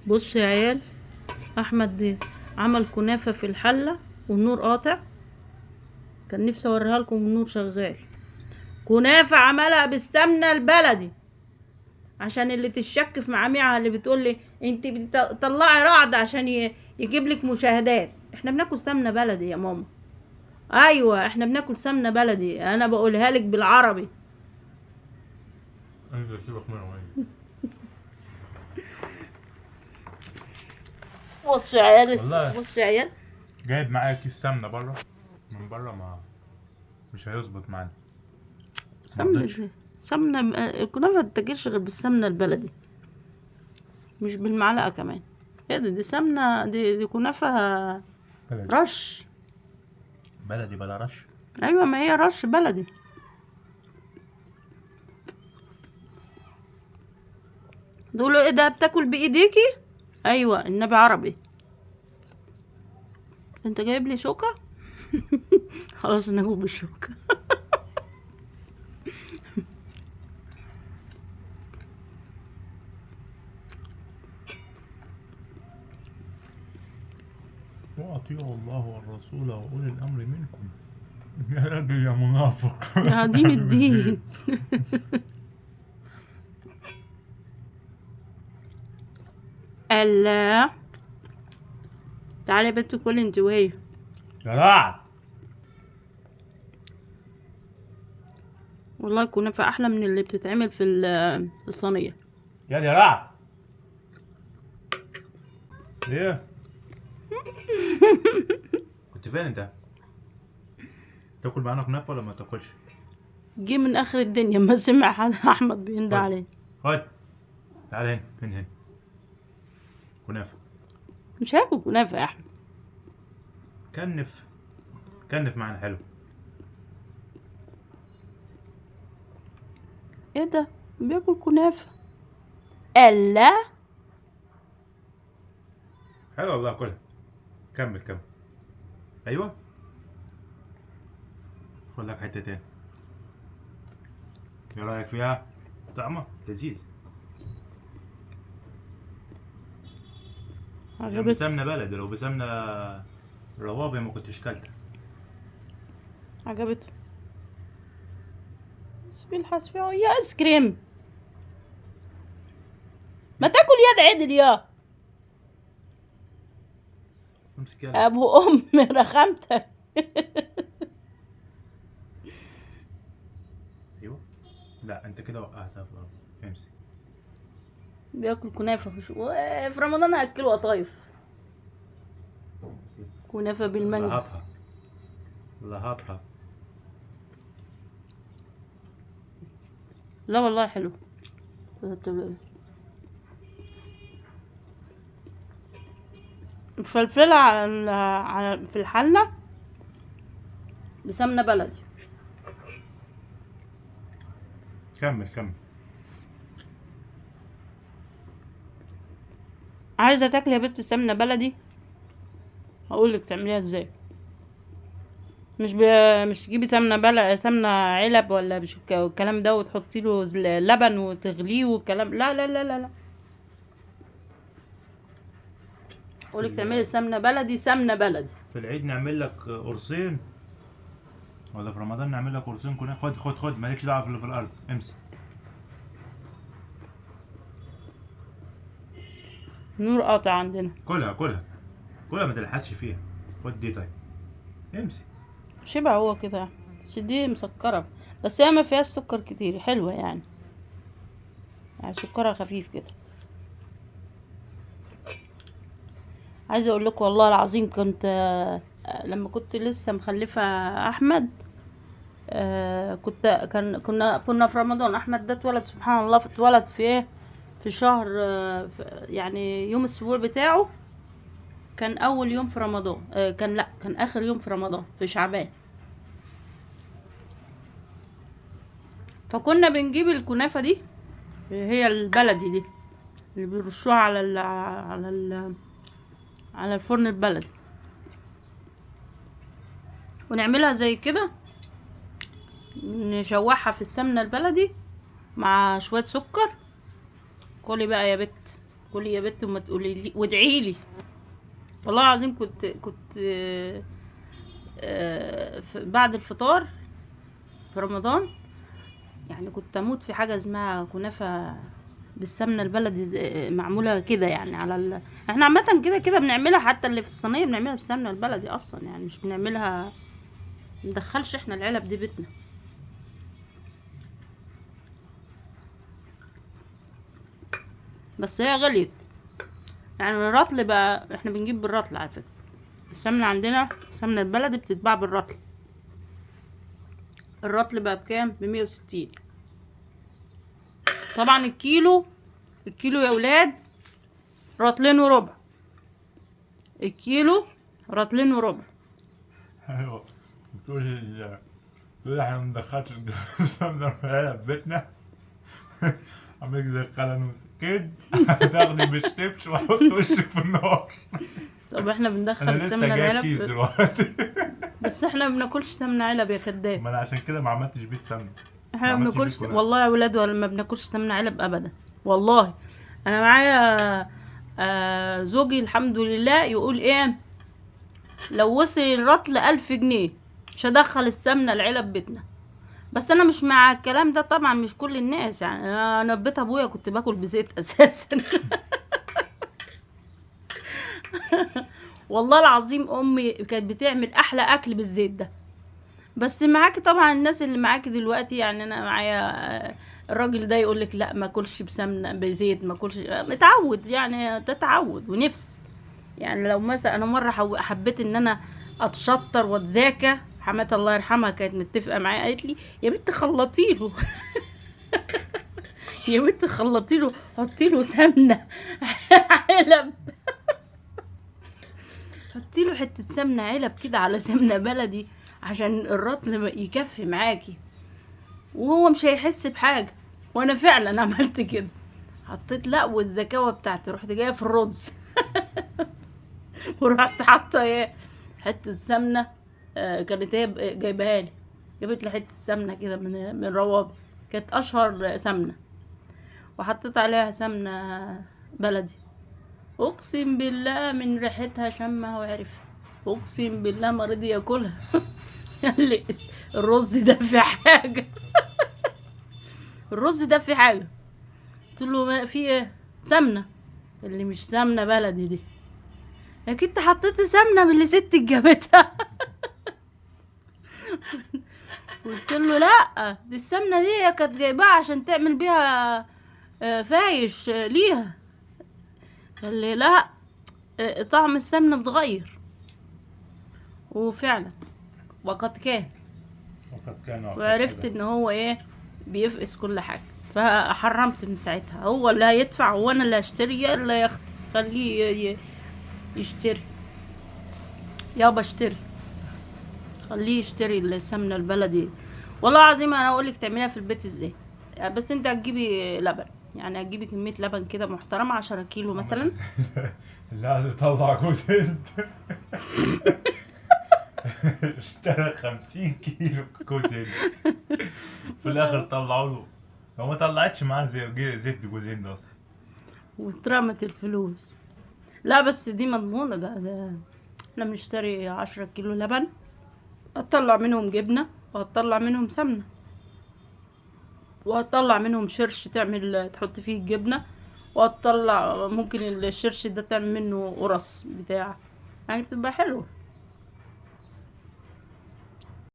بص يا عيال، احمد دي عمل كنافه في الحله والنور قاطع. كان نفسي اوريها لكم والنور شغال. كنافه عملها بالسمنه البلدي، عشان اللي تشك في معاميعها اللي بتقول لي انت بتطلعي رعد عشان يجيب لك مشاهدات. احنا بناكل سمنه بلدي يا ماما. ايوه احنا بناكل سمنه بلدي، انا بقولها لك بالعربي. انزل سيبك منه وين. بص يا عيال والله بص يا عيال. جايب معايا كيس سمنه بره، من بره ما مش هيظبط معانا. مرضتش. سمنه الكنافه ما تتاكلش غير بالسمنه البلدي، مش بالمعلقه كمان. ايه ده؟ دي سمنه، دي كنافه بلدي رش. بلدي بلا رش. ايوه ما هي رش بلدي. دول ايه ده؟ بتاكل بايديكي؟ ايوه النبي عربي. انت جايب لي شوكه؟ خلاص ناكل بالشوكه. واطيعوا الله والرسول واولي الامر منكم. يا راجل يا منافق. يا دين الدين. الله. تعالي يا بنت كل انت وهي. يا رعد. والله الكنافه احلى من اللي بتتعمل في الصينيه. يا رعد. ليه؟ كنت فين انت؟ تاكل معانا كنافه ولا ما تاكلش؟ جه من اخر الدنيا ما سمع حد احمد بيندى خد عليه. خد. تعال هنا هنا. كنافه. مش هاكل كنافه يا احمد. كنف. كنف معانا حلو. ايه ده؟ بياكل كنافه؟ الله. حلو والله، كلها. كمل كمل. ايوه. خد لك حته تاني. ايه رايك فيها؟ طعمه لذيذ. يعني عجبت. بسمنه بلدي، لو بسمنه روابي ما كنتش كلتها. عجبت. سبيل الحسفي يا ايس كريم. ما تاكل يد عدل يا امسك يلا. ابو ام رخامتك. ايوه. لا انت كده وقعتها في الارض. امسك. بياكل كنافه في رمضان هاكله قطايف. كنافه بالمانجا. لهطها. لهطها. لا والله حلو. الفلفله في الحله بسمنه بلدي. كمل كمل. عايزه تاكلي يا بنت السمنه بلدي؟ هقول لك تعمليها ازاي. مش تجيبي سمنه علب ولا مش الكلام ده، وتحطي له لبن وتغليه والكلام. لا لا لا لا لا. في, اقولك تعملي سمنه بلدي، سمنه بلدي. في العيد نعمل لك قرصين، ولا في رمضان نعمل لك قرصين كنافه. خد خد خد، مالكش دعوه في اللي في الارض. امسك. نور قاطع عندنا. كلها كلها. كلها ما تلحسش فيها. خد دي طيب. امسك. شبع هو كده، بس دي مسكره. بس هي ما فيهاش سكر كتير، حلوه يعني سكرها خفيف كده. عايزه اقول لكم والله العظيم كنت لما كنت لسه مخلفه احمد، كنا في رمضان. احمد ده اتولد سبحان الله، اتولد في ايه؟ في شهر يعني يوم السبوع بتاعه كان اول يوم في رمضان. كان اخر يوم في رمضان في شعبان. فكنا بنجيب الكنافه دي، هي البلدي دي اللي بيرشوها على الفرن البلدي، ونعملها زي كده، نشوحها في السمنه البلدي مع شويه سكر. كلي بقى يا بت، كلي يا بت وما تقولي لي وادعي لي. والله العظيم كنت بعد الفطار في رمضان يعني كنت اموت في حاجه اسمها كنافه بالسمنه البلدي معموله كده يعني احنا عامه كده بنعملها، حتى اللي في الصينيه بنعملها بالسمنه البلدي اصلا، يعني مش بنعملها مندخلش احنا العلب دي بيتنا. بس هي غليت يعني. الرطل بقى احنا بنجيب بالرطل على فكره، السمنه عندنا السمنه البلدي بتتباع بالرطل. الرطل بقى بكام؟ ب160. طبعا الكيلو يا ولاد رطلين وربع، الكيلو رطلين وربع. ايوه بتقولي احنا مندخلش السمنة في بيتنا. عاملك زي القلنوس كده. هتاخدي بالشبش وحط وشك في النار. طب احنا بندخل انا لسه السمنه جايب كيس العلب، دلوقتي. بس احنا ما بناكلش سمنه علب يا كداب. ما انا عشان كده ما عملتش بيه السمنة. احنا ما عملتش بيه بناكلش كنافة. والله يا ولاد، ولا ما بناكلش سمنه علب ابدا والله. انا معايا زوجي الحمد لله يقول ايه، لو وصل الرطل 1000 جنيه مش هدخل السمنه العلب بيتنا. بس انا مش مع الكلام ده طبعا، مش كل الناس يعني. انا في بيت ابويا كنت باكل بزيت اساسا. والله العظيم امي كانت بتعمل احلى اكل بالزيت ده. بس معاكي طبعا الناس اللي معاكي دلوقتي، يعني انا معايا الراجل ده يقولك لا ما اكلش بسمنه بزيت، ما اكلش، متعود يعني، تتعود ونفس. يعني لو مثلا انا مره حبيت ان انا اتشطر واتذاكى، حماتي الله يرحمها كانت متفقه معايا، قالت لي يا بنت خلطيله. يا بنت خلطيله، حطيله سمنه علب، حطيله حته سمنه علب كده على سمنه بلدي عشان الرطل يكفي معاكي وهو مش هيحس بحاجه. وانا فعلا عملت كده، حطيت لا والزكاوه بتاعتي رحت جايه في الرز. ورحت حاطه ايه حته سمنه، كانت هي جايبها لي، جابت لي حته سمنه كده من روابي، كانت اشهر سمنه، وحطيت عليها سمنه بلدي. اقسم بالله من ريحتها شمها وعرفها، اقسم بالله ما رضي ياكلها. قال لي الرز ده في حاجه. الرز ده في حاجه. قلت له ما في ايه؟ سمنه. اللي مش سمنه بلدي دي، لكن انت حطيت سمنه من اللي ستك جابتها. قلت له لا، دي السمنه دي هي كانت جايباها عشان تعمل بيها فايش ليها. قال لي لا، طعم السمنه بتغير. وفعلا وقد كان، وعرفت ان هو ايه بيفقس كل حاجه. فحرمت من ساعتها، هو اللي هيدفع وانا اللي هشتري. يلا يا اختي خليه يشتري، يابا اشتري، خليه يشتري السمنه البلدي. والله العظيم انا اقول لك تعمليها في البيت ازاي. بس انت هتجيبي لبن، يعني هتجيبي كميه لبن كده محترمه 10 كيلو مثلا. اللي عايز يطلع جوز هند اشترى 50 كيلو جوز هند، في الاخر طلعوا له، هو ما طلعتش معاه زيت جوز هند اصلا، واترمت الفلوس. لا بس دي مضمونه. ده احنا بنشتري 10 كيلو لبن، هتطلع منهم جبنه، وهتطلع منهم سمنه، وهتطلع منهم شرش تعمل تحط فيه الجبنه، وهتطلع ممكن الشرش ده تعمل منه قرص بتاع، يعني بتبقى حلوه.